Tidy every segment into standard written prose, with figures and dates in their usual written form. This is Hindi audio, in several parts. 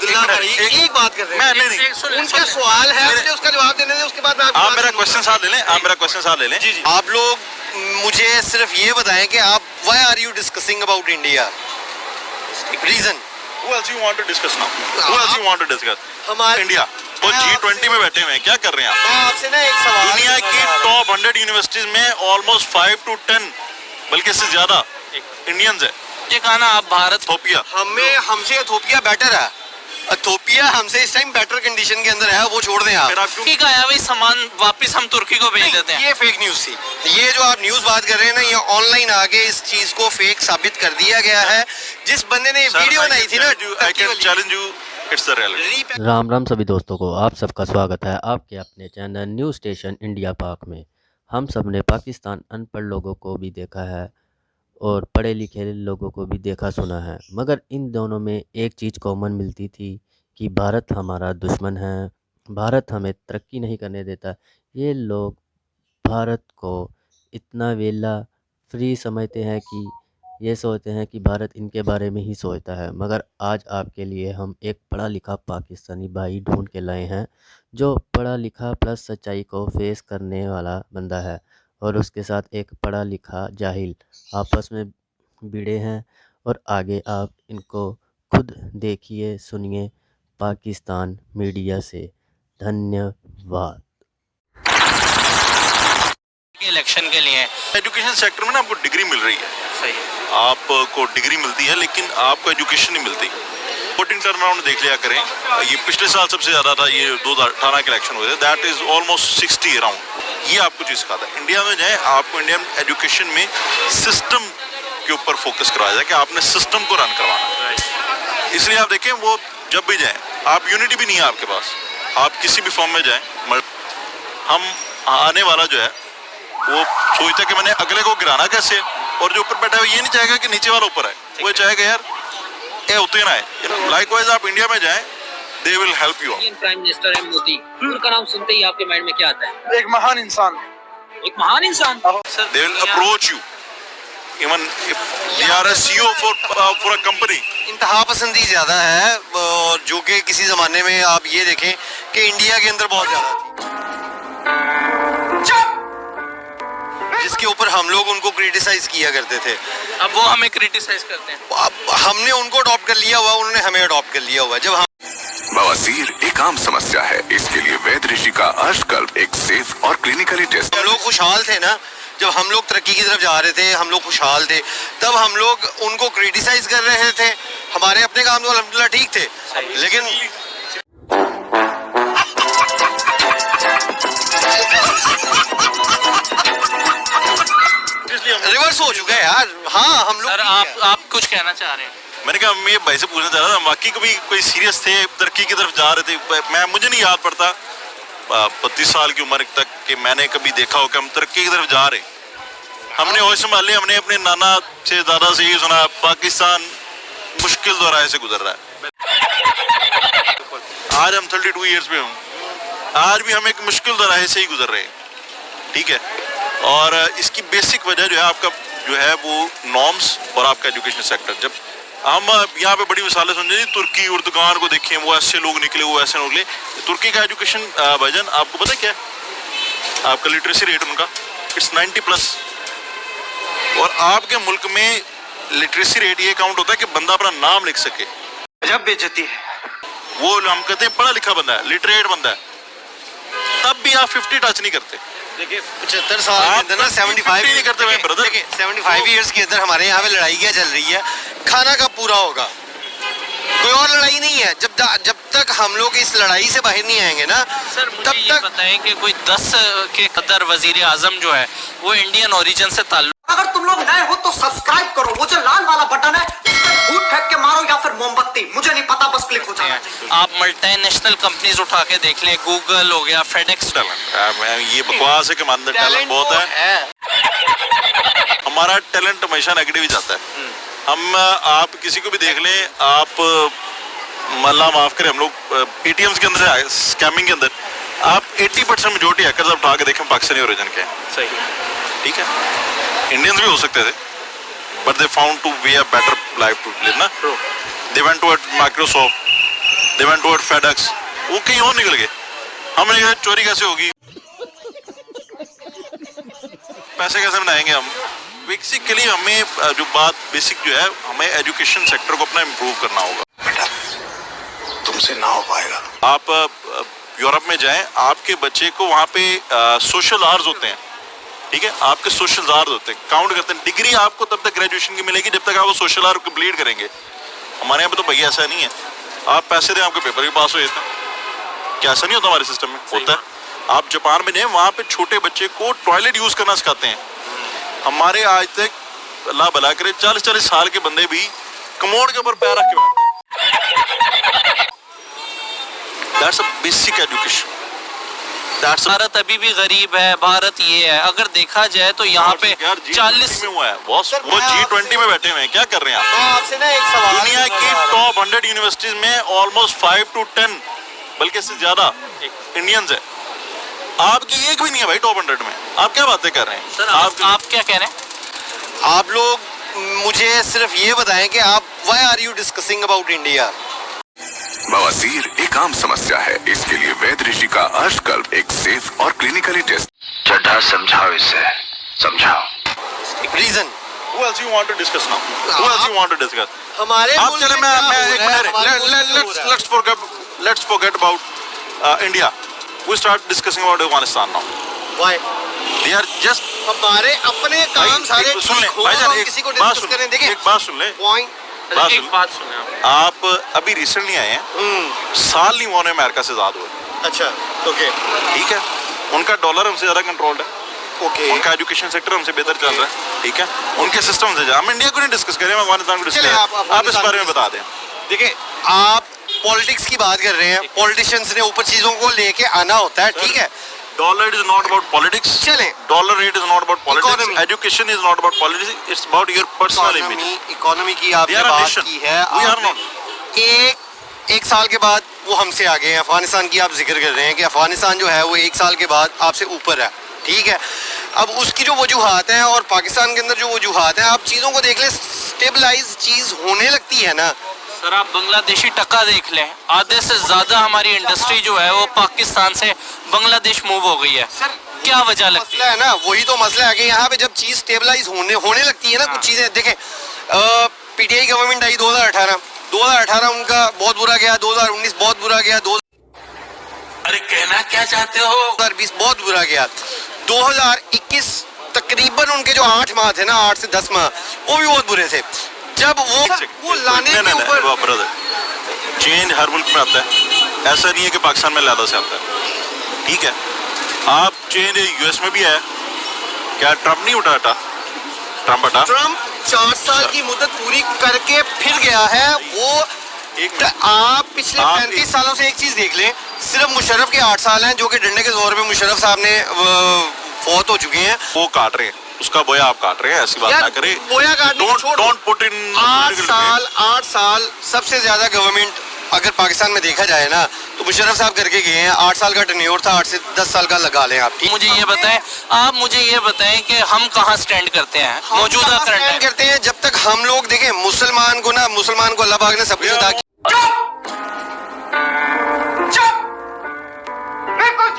अब्दुल्ला भाई एक बात कर रहे हैं, मैं नहीं, उनका सवाल है, मुझे उसका जवाब देने दें, उसके बाद आप मेरा क्वेश्चन साथ ले लें, आप मेरा क्वेश्चन साथ ले लें। आप लोग मुझे सिर्फ ये बताएं कि आप why are you discussing about India, reason Who else you want to discuss now? Who else you want to discuss? हमारे इंडिया वो G20 में बैठे हुए हैं, क्या कर रहे हैं आप? मैं आपसे ना एक सवाल दुनिया की टॉप 100 यूनिवर्सिटीज में ऑलमोस्ट 5 to 10 बल्कि इससे ज्यादा इंडियंस है। ये कहा ना आप भारत इथोपिया हमसे इथोपिया बेटर है, इथोपिया हमसे इस टाइम बेटर कंडीशन के अंदर है, वो छोड़ दें आप। ठीक है भाई, सामान वापस हम तुर्की को भेज देते हैं। ये फेक न्यूज थी, ये जो आप न्यूज बात कर रहे हैं ना, ये ऑनलाइन आगे इस चीज को फेक साबित कर दिया गया है। जिस बंदे ने वीडियो बनाई थी ना, I can challenge you, it's the reality। Ram Ram सभी दोस्तों को, आप सबका स्वागत है आपके अपने चैनल न्यूज़ स्टेशन इंडिया पाक में। हम सब ने पाकिस्तान अनपढ़ लोगों को भी देखा है और पढ़े लिखे लोगों को भी देखा सुना है, मगर इन दोनों में एक चीज़ कॉमन मिलती थी कि भारत हमारा दुश्मन है, भारत हमें तरक्की नहीं करने देता। ये लोग भारत को इतना वेला फ्री समझते हैं कि ये सोचते हैं कि भारत इनके बारे में ही सोचता है। मगर आज आपके लिए हम एक पढ़ा लिखा पाकिस्तानी भाई ढूंढ के लाए हैं, जो पढ़ा लिखा प्लस सच्चाई को फेस करने वाला बंदा है, और उसके साथ एक पढ़ा लिखा जाहिल आपस में भिड़े हैं। और आगे आप इनको खुद देखिए सुनिए पाकिस्तान मीडिया से। धन्यवाद। इलेक्शन के लिए एजुकेशन सेक्टर में ना आपको डिग्री मिल रही है, सही है, आपको डिग्री मिलती है, लेकिन आपको एजुकेशन नहीं मिलती। वोटिंग टर्न अराउंड देख लिया करें, ये पिछले साल सबसे ज़्यादा था, ये 2018 के इलेक्शन हुए थे, दैट इज़ ऑलमोस्ट 60 अराउंड। ये आपको चीज़ सिखाता है। इंडिया में जाए, आपको इंडियन एजुकेशन में सिस्टम के ऊपर फोकस करवाया जाए कि आपने सिस्टम को रन करवाना। इसलिए आप देखें, वो जब भी जाएँ, आप यूनिटी भी नहीं है आपके पास, आप किसी भी फॉर्म में जाएँ, हम आने वाला जो है वो सोचता है कि मैंने अगले को गिराना कैसे, और जो ऊपर बैठा है ये नहीं चाहेगा कि नीचे वाला ऊपर आए, वो चाहेगा यार ये उतने ना है। लाइकवाइज आप इंडिया में जाएं, they will help you. Indian prime minister है मोदी, उनका नाम सुनते ही आपके माइंड में क्या आता है? एक महान इंसान, एक महान इंसान। They will approach you even if they are a CEO for a company. इंतहा पसंदी ज्यादा है, जो कि किसी जमाने में आप ये देखें कि इंडिया के अंदर बहुत ज्यादा थी, जिसके ऊपर हम लोग उनको क्रिटिसाइज किया करते थे। अब वो हमें क्रिटिसाइज करते हैं। अब हमने उनको अडॉप्ट कर लिया हुआ, उन्होंने हमें अडॉप्ट कर लिया हुआ। जब हम बवासीर एक आम समस्या है, इसके लिए वैद्य ऋषि का अर्शकल्प एक सेफ और क्लिनिकली टेस्ट। हम लोग खुशहाल थे ना, जब हम लोग तरक्की की तरफ जा रहे थे, हम लोग खुशहाल थे, तब हम लोग उनको क्रिटिसाइज कर रहे थे। हमारे अपने काम तो अल्हम्दुलिल्लाह ठीक थे, लेकिन रिवर्स हो चुका है यार। हाँ, हम लोग सर आप कुछ कहना चाह रहे हैं? मैंने कहा मैं भाई से पूछना चाह रहा था, बाकी कभी कोई सीरियस थे, तरक्की की तरफ जा रहे थे? मुझे नहीं याद पड़ता 32 साल की उम्र तक कि मैंने कभी देखा हो कि हम तरक्की की तरफ जा रहे। हमने होश संभाले, हमने अपने नाना से दादा से ये सुना, पाकिस्तान मुश्किल दौराहे से गुजर रहा है। आज हम 32 ईयर्स पे हूँ, आज भी हम एक मुश्किल दौराहे से ही गुजर रहे हैं, ठीक है। और इसकी बेसिक वजह जो है आपका जो है वो नॉर्म्स और आपका एजुकेशन सेक्टर। जब हम यहाँ पे बड़ी मिसालें समझे, तुर्की और दुकान को देखें, वो ऐसे लोग निकले, वो ऐसे लोग निकले। तुर्की का एजुकेशन भाईजान आपको पता क्या है? आपका लिटरेसी रेट उनका इट्स 90+, और आपके मुल्क में लिटरेसी रेट ये काउंट होता है कि बंदा अपना नाम लिख सके। जब बेइज्जती है, वो हम कहते हैं पढ़ा लिखा बंदा है, लिटरेट बंदा है, तब भी आप 50 टच नहीं करते। देखिए 75 साल के अंदर ना 75 नहीं करते भाई ब्रदर। 75 ईयर्स के अंदर हमारे यहाँ पे लड़ाई क्या चल रही है, खाना कब पूरा होगा? कोई और लड़ाई नहीं है। जब तक हम लोग इस लड़ाई से बाहर नहीं आएंगे ना, सर मुझे ये बताएं कि कोई 10 के कदर वजीर आजम जो है वो इंडियन ओरिजिन से ताल्लुक। अगर तुम लोग नए हो तो सब्सक्राइब करो, वो जो लाल वाला बटन है उस पर फूट फेंक के मारो या फिर मोमबत्ती, मुझे नहीं पता, बस क्लिक हो जाना चाहिए। आप मल्टीनेशनल कंपनीज उठा के देख लें, गूगल हो गया, फेडेक्स। ये बकवास है कि हमारे अंदर टैलेंट बहुत है। हमारा टैलेंट हमेशा नेगेटिव ही जाता है। हम आप किसी को भी देख लें, आप अल्लाह माफ करे, हम लोग एटीएम्स के अंदर से स्कैमिंग के अंदर आप 80% मेजोरिटी हैकर्स आप उठा के देखें पाकिस्तानी ओरिजिन के। सही, ठीक है। इंडियंस भी हो सकते थे, but they found to be a better life to live ना। They went to Microsoft, they went toward FedEx, वो कहीं और निकल गए। हमने कहा चोरी कैसे होगी, पैसे कैसे बनाएंगे हम। बेसिकली हमें जो बात बेसिक जो है, हमें एजुकेशन सेक्टर को अपना इम्प्रूव करना होगा। तुमसे ना हो पाएगा। आप यूरोप में जाएं, आपके बच्चे को वहाँ पे सोशल आवर्स होते हैं, ठीक है, आपके सोशल आवर्स होते हैं, काउंट करते हैं। डिग्री आपको तब तक ग्रेजुएशन की मिलेगी जब तक आप वो सोशल आवर कंप्लीट करेंगे। हमारे यहाँ पे तो भैया ऐसा नहीं है, आप पैसे दें आपके पेपर भी पास हो जाते हैं। क्या ऐसा नहीं होता हमारे सिस्टम में? होता है। आप जापान में जाएं, वहाँ पे छोटे बच्चे को टॉयलेट यूज करना सिखाते हैं। हमारे आज तक अल्लाह भला करे 40-40 साल के बंदे भी कमोड के ऊपर पैर रख के बैठते हैं। That's a basic education. That's a... Bharat अभी भी गरीब है, भारत ये है। अगर देखा जाए तो यहाँ पे 40 में हुआ है बॉस, वो G20 में बैठे हुए हैं, क्या कर रहे हैं आप? मैं आपसे ना एक सवाल दुनिया की टॉप 100 यूनिवर्सिटीज में ऑलमोस्ट 5 to 10 बल्कि इससे ज्यादा इंडियंस है। आपकी एक भी नहीं है भाई टॉप 100 में। आप क्या बातें कर रहे हैं सर? आप क्या कह रहे हैं? आप लोग मुझे सिर्फ ये बताएं कि आप why are you discussing about India? बवासीर एक आम समस्या है, इसके लिए वैद ऋषि का अर्शकल्प एक सेफ और क्लिनिकली टेस्ट। चड्ढा समझाओ इसे, समझाओ। Reason Who else you want to discuss now? Who else you want to discuss? हमारे आप मुल्क चले, में मैं क्या एक हो रहा है? मिनट, हमारे मुल्क में क्या हो रहा है? let's forget about India. We start discussing about Afghanistan now. Why? They are just हमारे अपने काम सारे सुन ले ठीक हो, भाईजान, हम एक किसी को बात डिस्कस सुन, करें। देखिए एक बात सुन ले, पॉइंट बात एक सुन। बात सुने आप। आप अभी रिसेंटली आए हैं, साल नहीं हुआ उन्हें अमेरिका से आजाद हुए, अच्छा ओके ठीक है। उनका डॉलर हमसे ज्यादा कंट्रोल्ड है, ओके उनका एजुकेशन सेक्टर हमसे बेहतर चल रहा है, ठीक है। उनके सिस्टम से हम इंडिया को नहीं डिस्कस करें, हम अफगानिस्तान को डिस्कस चलिए, करें। आप इस बारे में बता दें। देखिए आप पॉलिटिक्स की बात कर रहे हैं, पॉलिटिशियंस ने ऊपर चीजों को लेके आना होता है, ठीक है। Dollar is not about politics, चलें। Dollar rate is not about politics, Economy. Education is not about politics, it's about your personal image. Economy की आपने They are a बात nation. की है, We are आपने एक साल के बाद वो हमसे आगे हैं। अफगानिस्तान की आप जिक्र कर रहे हैं कि अफगानिस्तान जो है वो एक साल के बाद आपसे ऊपर है, ठीक है। अब उसकी जो वजूहात हैं और पाकिस्तान के अंदर जो वजूहात हैं, आप चीज़ों को देख लें, स्टेबलाइज चीज़ होने लगती है ना। सर आप बांग्लादेशी टका देख लें, आधे से ज्यादा हमारी इंडस्ट्री जो है वो पाकिस्तान से बांग्लादेश मूव हो गई है। सर क्या वजह लगती मसला है ना, वही तो मसला है कि यहाँ पे जब चीज़ स्टेबलाइज होने लगती है ना, कुछ चीज़ें देखें। पीटीआई गवर्नमेंट आई 2018 उनका बहुत बुरा गया, 2019 बहुत बुरा गया, अरे कहना क्या चाहते हो? 2020 बहुत बुरा गया, 2021 तकरीबन उनके जो 8 माह थे ना, 8 से 10 माह, वो भी बहुत बुरे थे। जब वो लाने के ऊपर चेंज हर मुल्क में आता है, ऐसा नहीं है कि पाकिस्तान में ज़्यादा से आता है, ठीक है। आप चेंज यूएस में भी है, क्या ट्रम्प नहीं उठा? ट्रम्प हटा, ट्रम्प 4 साल की मुद्दत पूरी करके फिर गया है वो। आप पिछले 35 सालों से एक चीज देख लें, सिर्फ मुशर्रफ के 8 साल हैं जो कि डंडे के जोर में मुशर्रफ साहब ने फौत हो चुके हैं। वो काट रहे हैं, उसका बोया आप काट रहे हैं, ऐसी बात ना करें। बोया काटने को छोड़, डोंट पुट इन 8 साल सबसे ज्यादा गवर्नमेंट अगर पाकिस्तान में देखा जाए ना तो मुशर्रफ साहब करके गए हैं। 8 साल का टेन्योर था, 8 से 10 साल का लगा लें आप। मुझे ये बताएं, आप मुझे ये बताएं कि हम कहाँ स्टैंड करते हैं मौजूदा करंट स्टैंड करते हैं। जब तक हम लोग देखें मुसलमान को अल्लाह पाक ने सब कुछ अता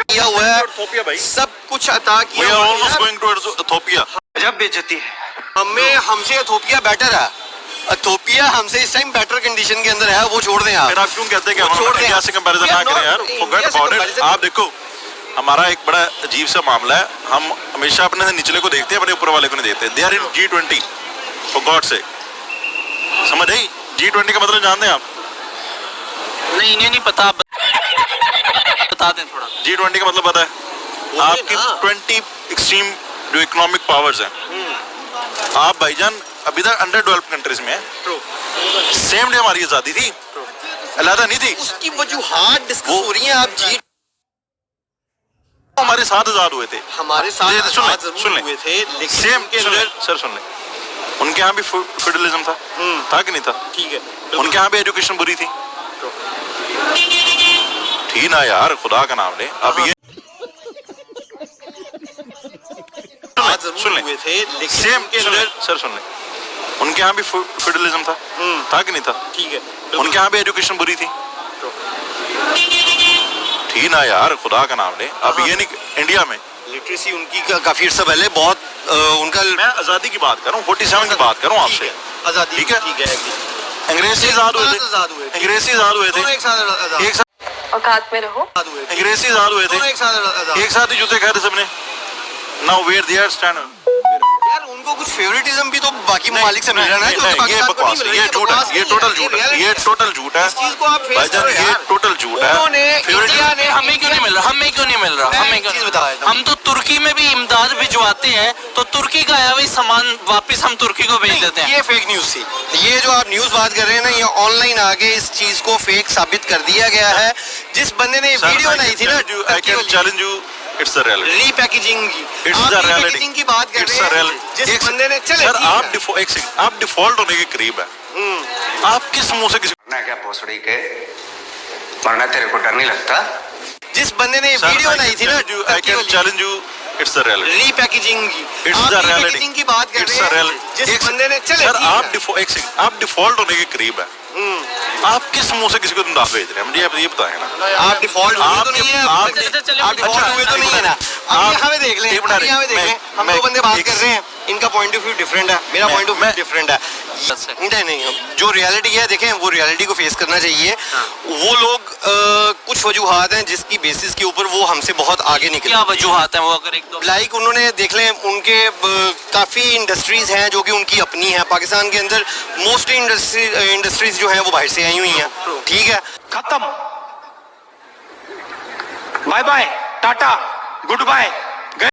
किया हुआ है, सब कुछ अता किया हुआ है। जब बेइज्जती है, हमसे इथोपिया बेटर है। इथोपिया हमसे इस टाइम बेटर कंडीशन के अंदर है, वो छोड़ दें आप। फिर आप क्यों कहते हैं कि वो हम छोड़ दें इंडिया आप। से कंपैरिजन ना करें यार? Forget about it. आप देखो, हमारा एक बड़ा अजीब सा मामला है, हम हमेशा अपने निचले को देखते हैं, अपने ऊपर वाले को नहीं देखते। They are in G20 for God से, समझ आई? G20 का मतलब जानते हैं आप? नहीं, इन्हें नहीं पता, आप बता दें थोड़ा। G20 का मतलब पता है? आपकी 20 एक्सट्रीम जो इकोनॉमिक पावर्स हैं, आप भाईजान अभी तक अंडर डेवलप्ड कंट्रीज में है। सेम डे हमारी आजादी थी, अलहदा नहीं थी। उसकी वजूहात डिस्कस हो रही हैं। आप जी हमारे साथ आजाद हुए थे, हमारे साथ सुन आजाद ले, जरूर सुन ले। हुए थे, लेकिन सेम उनके सुन ले, अंदर सर सुन ले, उनके यहाँ भी फेडरलिज्म था कि नहीं था? ठीक है, उनके यहाँ भी एजुकेशन बुरी थी, ठीक ना यार, खुदा का नाम ले। अब ये सुन ले, हुए थे, लेकिन सेम उनके सुन ले, अंदर सर सुन ले, उनके यहाँ भी फेडरलिज्म था कि नहीं था? ठीक है, उनके यहाँ भी एजुकेशन बुरी थी, हो? थी ना यार, खुदा का नाम ले। अब ये नहीं इंडिया में लिटरेसी उनकी काफी अर्सा पहले बहुत उनका मैं आज़ादी की बात कर रहा हूँ, 47 की बात कर रहा हूँ आपसे। आज़ादी ठीक है। अंग्रेज से आज़ाद हुए थे, अंग्रेज से आज़ाद हुए थे, दोनों एक साथ एक साथ औकात में रहो। अंग्रेज से आज़ाद हुए थे, एक साथ ही जूते खाए थे सबने। Now where they are stand. यार उनको कुछ फेवरेटिज्म भी तो बाकी ममालिक से मिल रहा है ना, जो ये पाकिस्तान को बकवास नहीं है, मिल ये रहा झूठ है, ये टोटल झूठ है, ये टोटल झूठ है। इस चीज को आप फेस भाईजान, करो ये यार। टोटल झूठ है। उन्होंने इंडिया ने हमें क्यों नहीं मिल रहा? हमें क्यों नहीं मिल रहा? मैं हमें एक क्यों चीज नहीं? बता देता हूं। हम तो तुर्की में भी इमदाद भिजवाते हैं, तो तुर्की का आया हुआ सामान वापस हम तुर्की को भेज देते हैं। ये फेक न्यूज थी। ये जो आप न्यूज बात कर रहे हैं ना, ये ऑनलाइन आके इस चीज को फेक साबित कर दिया गया है। जिस बंदे ने वीडियो बनाई थी ना, I can challenge you, it's the reality. Repackaging की, It's आप the reality. रीपैकेजिंग की बात कर It's रहे the हैं। reality. जिस बंदे ने चले सर ठीक आप है। एक सेकंड, आप डिफॉल्ट होने के करीब है। आप किस मुंह से किसी मरना क्या भोसड़ी के, मरना तेरे को डर नहीं लगता? जिस बंदे ने वीडियो बनाई थी ना, I can challenge you, it's the reality. Repackaging की, It's आप the reality. रीपैकेजिंग की बात कर It's रहे the हैं। reality. जिस बंदे ने चले सर ठीक आप है। एक सेकंड, आप डिफॉल्ट होने के करीब है। आप किस मुंह से किसी को दाव भेज रहे हैं, मुझे ये बताएं ना। आप डिफॉल्ट हुए तो नहीं है, आप डिफॉल्ट हुए तो नहीं है ना। अब यहाँ पे देख लें, अब यहाँ पे देख लें, हम दो बंदे बात कर रहे हैं, इनका पॉइंट ऑफ व्यू डिफरेंट है, मेरा पॉइंट ऑफ व्यू डिफरेंट है। नहीं, जो रियलिटी है देखें, वो रियलिटी को फेस करना चाहिए। वो लोग कुछ वजूहात हैं जिसकी बेसिस के ऊपर वो हमसे बहुत आगे निकले। क्या वजूहात हैं वो, अगर एक दो? लाइक उन्होंने देख लें, उनके काफ़ी इंडस्ट्रीज हैं जो कि उनकी अपनी हैं। पाकिस्तान के अंदर मोस्टली इंडस्ट्रीज जो हैं वो बाहर से आई हुई हैं। ठीक है, खत्म, bye bye, tata, good bye.